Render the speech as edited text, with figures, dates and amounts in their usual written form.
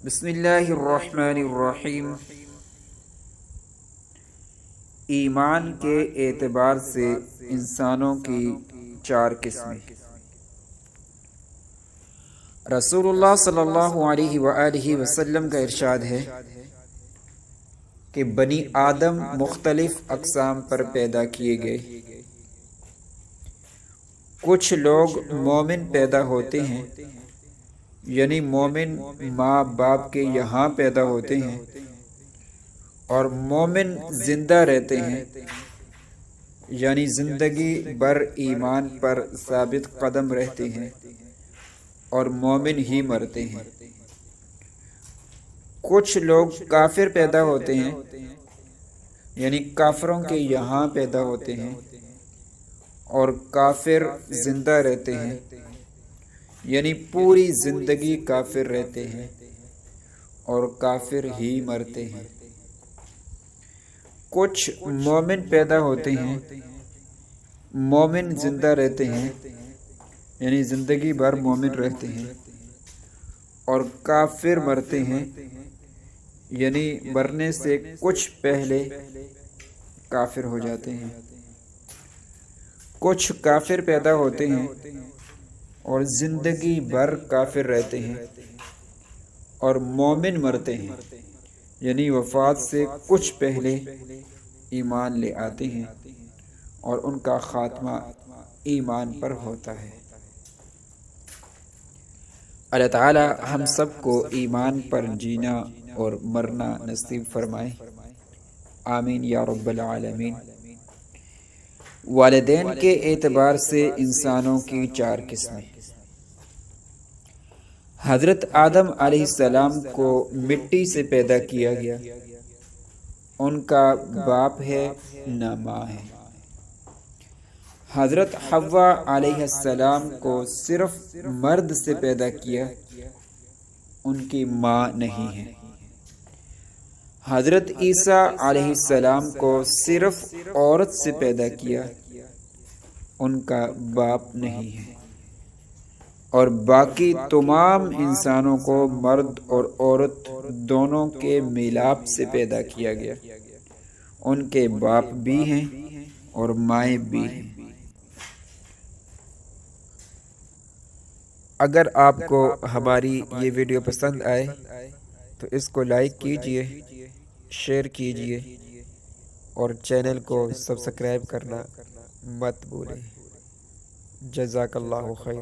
بسم اللہ الرحمن الرحیم۔ ایمان کے اعتبار سے انسانوں کی چار قسمیں۔ رسول اللہ صلی اللہ علیہ وآلہ وسلم کا ارشاد ہے کہ بنی آدم مختلف اقسام پر پیدا کیے گئے۔ کچھ لوگ مومن پیدا ہوتے ہیں، یعنی مومن ماں باپ کے یہاں پیدا ہوتے ہیں، اور مومن زندہ رہتے ہیں، یعنی زندگی بھر ایمان پر ثابت قدم رہتے ہیں اور مومن ہی مرتے ہیں۔ کچھ لوگ کافر پیدا ہوتے ہیں، یعنی کافروں کے یہاں پیدا ہوتے ہیں اور کافر زندہ رہتے ہیں، یعنی پوری زندگی کافر رہتے ہیں اور کافر ہی مرتے ہیں۔ کچھ مومن پیدا ہوتے ہیں، مومن زندہ رہتے ہیں، یعنی زندگی بھر مومن رہتے ہیں اور کافر مرتے ہیں، یعنی مرنے سے کچھ پہلے کافر ہو جاتے ہیں۔ کچھ کافر پیدا ہوتے ہیں اور زندگی بھر کافر رہتے ہیں اور مومن مرتے ہیں، یعنی وفات سے کچھ پہلے ایمان لے آتے ہیں اور ان کا خاتمہ ایمان پر ہوتا ہے۔ اللہ تعالی ہم سب کو ایمان پر جینا اور مرنا نصیب فرمائے، آمین یا رب العالمین۔ والدین کے اعتبار سے انسانوں کی چار قسمیں۔ حضرت آدم علیہ السلام کو مٹی سے پیدا کیا گیا، ان کا باپ ہے نہ ماں ہے۔ حضرت حوا علیہ السلام کو صرف مرد سے پیدا کیا، ان کی ماں نہیں ہے۔ حضرت عیسیٰ علیہ السلام کو صرف عورت سے پیدا کیا، ان کا باپ نہیں ہے۔ اور باقی تمام انسانوں کو مرد اور عورت دونوں کے میلاب سے پیدا کیا گیا، ان کے باپ بھی ہیں اور مائیں بھی ہیں۔ اگر آپ کو ہماری یہ ویڈیو پسند آئے تو اس کو لائک کیجئے، شیئر کیجئے اور چینل کو سبسکرائب کرنا مت بھولیں۔ جزاک اللہ خیر۔